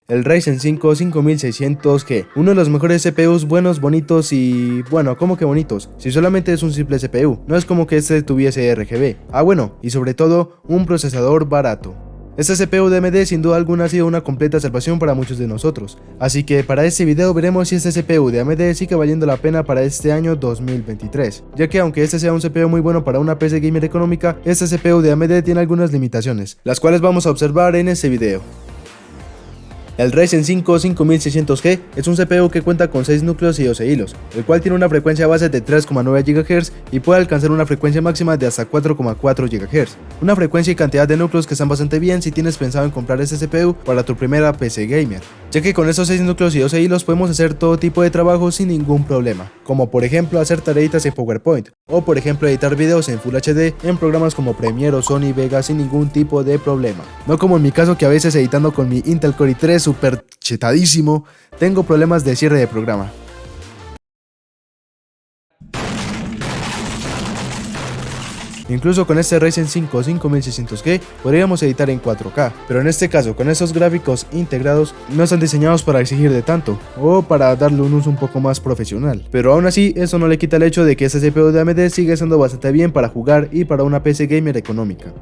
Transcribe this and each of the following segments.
El Ryzen 5 5600G, uno de los mejores CPUs buenos, bonitos y... bueno, ¿cómo que bonitos? Si solamente es un simple CPU, no es como que este tuviese RGB. Bueno, y sobre todo, un procesador barato. Este CPU de AMD sin duda alguna ha sido una completa salvación para muchos de nosotros, así que para este video veremos si este CPU de AMD sigue valiendo la pena para este año 2023, ya que aunque este sea un CPU muy bueno para una PC gamer económica, este CPU de AMD tiene algunas limitaciones, las cuales vamos a observar en este video. El Ryzen 5 5600G es un CPU que cuenta con 6 núcleos y 12 hilos, el cual tiene una frecuencia base de 3,9 GHz y puede alcanzar una frecuencia máxima de hasta 4,4 GHz, una frecuencia y cantidad de núcleos que están bastante bien si tienes pensado en comprar este CPU para tu primera PC gamer, ya que con esos 6 núcleos y 12 hilos podemos hacer todo tipo de trabajo sin ningún problema, como por ejemplo hacer tareitas en PowerPoint, o por ejemplo editar videos en Full HD en programas como Premiere o Sony Vegas sin ningún tipo de problema, no como en mi caso que a veces editando con mi Intel Core i3 super chetadísimo, tengo problemas de cierre de programa. Incluso con este Ryzen 5 5600G podríamos editar en 4K, pero en este caso con estos gráficos integrados no están diseñados para exigir de tanto, o para darle un uso un poco más profesional. Pero aún así, eso no le quita el hecho de que este CPU de AMD sigue siendo bastante bien para jugar y para una PC gamer económica.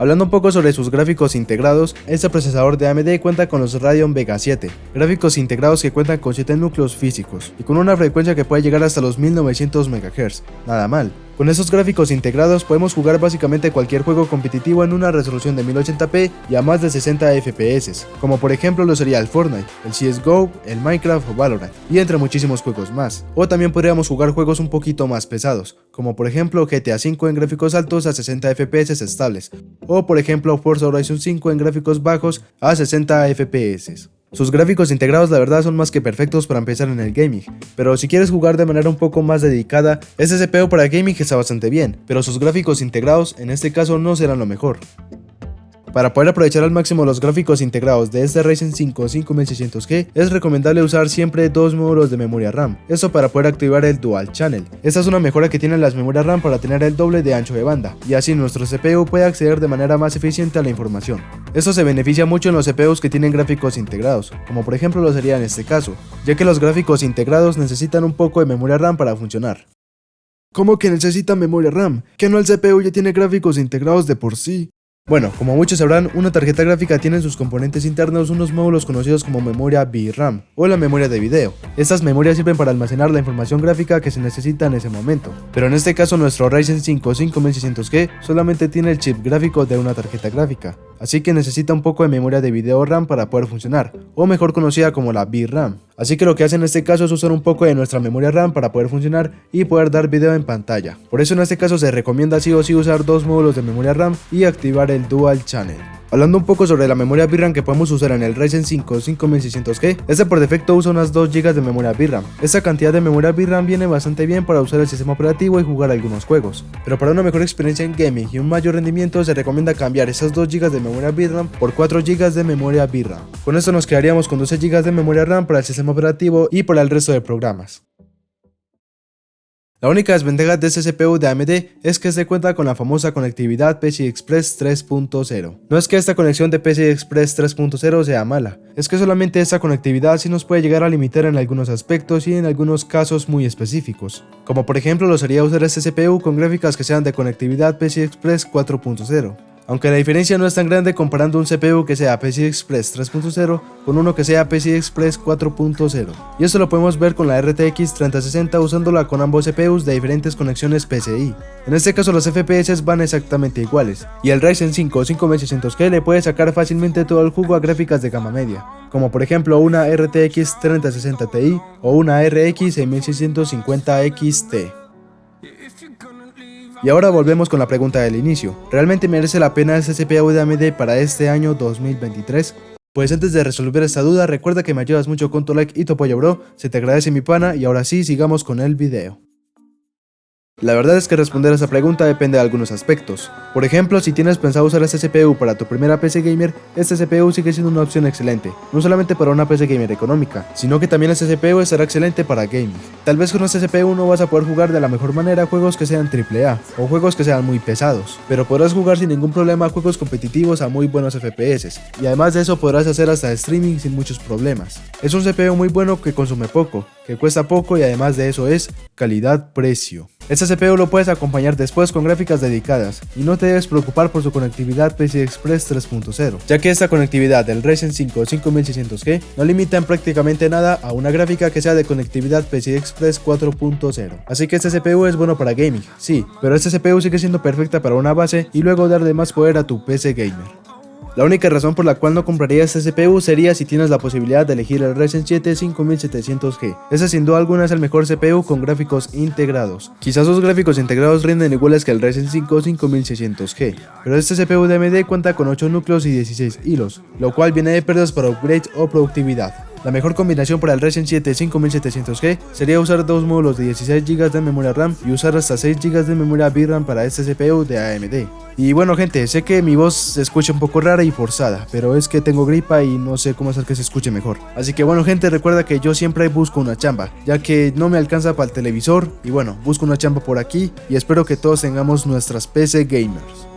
Hablando un poco sobre sus gráficos integrados, este procesador de AMD cuenta con los Radeon Vega 7, gráficos integrados que cuentan con 7 núcleos físicos y con una frecuencia que puede llegar hasta los 1900 MHz, nada mal. Con estos gráficos integrados podemos jugar básicamente cualquier juego competitivo en una resolución de 1080p y a más de 60 FPS, como por ejemplo lo sería el Fortnite, el CSGO, el Minecraft o Valorant, y entre muchísimos juegos más. O también podríamos jugar juegos un poquito más pesados, como por ejemplo GTA V en gráficos altos a 60 FPS estables, o por ejemplo Forza Horizon 5 en gráficos bajos a 60 FPS. Sus gráficos integrados la verdad son más que perfectos para empezar en el gaming, pero si quieres jugar de manera un poco más dedicada, este CPU para gaming está bastante bien, pero sus gráficos integrados en este caso no serán lo mejor. Para poder aprovechar al máximo los gráficos integrados de este Ryzen 5 5600G, es recomendable usar siempre dos módulos de memoria RAM, esto para poder activar el Dual Channel. Esta es una mejora que tienen las memorias RAM para tener el doble de ancho de banda, y así nuestro CPU puede acceder de manera más eficiente a la información. Esto se beneficia mucho en los CPUs que tienen gráficos integrados, como por ejemplo lo sería en este caso, ya que los gráficos integrados necesitan un poco de memoria RAM para funcionar. ¿Cómo que necesita memoria RAM? ¿Que no el CPU ya tiene gráficos integrados de por sí? Bueno, como muchos sabrán, una tarjeta gráfica tiene en sus componentes internos unos módulos conocidos como memoria VRAM o la memoria de video. Estas memorias sirven para almacenar la información gráfica que se necesita en ese momento, pero en este caso nuestro Ryzen 5 5600G solamente tiene el chip gráfico de una tarjeta gráfica, así que necesita un poco de memoria de video RAM para poder funcionar, o mejor conocida como la VRAM. Así que lo que hace en este caso es usar un poco de nuestra memoria RAM para poder funcionar y poder dar video en pantalla. Por eso en este caso se recomienda sí o sí usar dos módulos de memoria RAM y activar el Dual Channel. Hablando un poco sobre la memoria VRAM que podemos usar en el Ryzen 5 5600G, este por defecto usa unas 2 GB de memoria VRAM. Esta cantidad de memoria VRAM viene bastante bien para usar el sistema operativo y jugar algunos juegos, pero para una mejor experiencia en gaming y un mayor rendimiento se recomienda cambiar esas 2 GB de memoria VRAM por 4 GB de memoria VRAM. Con esto nos quedaríamos con 12 GB de memoria RAM para el sistema operativo y para el resto de programas. La única desventaja de este CPU de AMD es que se cuenta con la famosa conectividad PCI Express 3.0. No es que esta conexión de PCI Express 3.0 sea mala, es que solamente esta conectividad sí nos puede llegar a limitar en algunos aspectos y en algunos casos muy específicos, como por ejemplo lo sería usar este CPU con gráficas que sean de conectividad PCI Express 4.0. Aunque la diferencia no es tan grande comparando un CPU que sea PCI Express 3.0 con uno que sea PCI Express 4.0. Y esto lo podemos ver con la RTX 3060 usándola con ambos CPUs de diferentes conexiones PCI. En este caso los FPS van exactamente iguales, y el Ryzen 5 5600G le puede sacar fácilmente todo el jugo a gráficas de gama media, como por ejemplo una RTX 3060 Ti o una RX 6650 XT. Y ahora volvemos con la pregunta del inicio, ¿realmente merece la pena este CPU de AMD para este año 2023? Pues antes de resolver esta duda, recuerda que me ayudas mucho con tu like y tu apoyo, bro, se te agradece mi pana, y ahora sí, sigamos con el video. La verdad es que responder a esa pregunta depende de algunos aspectos. Por ejemplo, si tienes pensado usar este CPU para tu primera PC gamer, este CPU sigue siendo una opción excelente, no solamente para una PC gamer económica, sino que también este CPU estará excelente para gaming. Tal vez con este CPU no vas a poder jugar de la mejor manera juegos que sean AAA o juegos que sean muy pesados, pero podrás jugar sin ningún problema juegos competitivos a muy buenos FPS, y además de eso podrás hacer hasta streaming sin muchos problemas. Es un CPU muy bueno que consume poco, que cuesta poco y además de eso es calidad-precio. Este CPU lo puedes acompañar después con gráficas dedicadas y no te debes preocupar por su conectividad PCI Express 3.0, ya que esta conectividad del Ryzen 5 5600G no limita en prácticamente nada a una gráfica que sea de conectividad PCI Express 4.0. Así que este CPU es bueno para gaming, sí, pero este CPU sigue siendo perfecta para una base y luego darle más poder a tu PC gamer. La única razón por la cual no comprarías este CPU sería si tienes la posibilidad de elegir el Ryzen 7 5700G. Ese sin duda alguna es el mejor CPU con gráficos integrados. Quizás sus gráficos integrados rinden iguales que el Ryzen 5 5600G, pero este CPU de AMD cuenta con 8 núcleos y 16 hilos, lo cual viene de pérdidas para upgrades o productividad. La mejor combinación para el Ryzen 7 5700G sería usar dos módulos de 16 GB de memoria RAM y usar hasta 6 GB de memoria VRAM para este CPU de AMD. Y bueno gente, sé que mi voz se escucha un poco rara y forzada, pero es que tengo gripa y no sé cómo hacer que se escuche mejor. Así que bueno gente, recuerda que yo siempre busco una chamba, ya que no me alcanza para el televisor y bueno, busco una chamba por aquí y espero que todos tengamos nuestras PC gamers.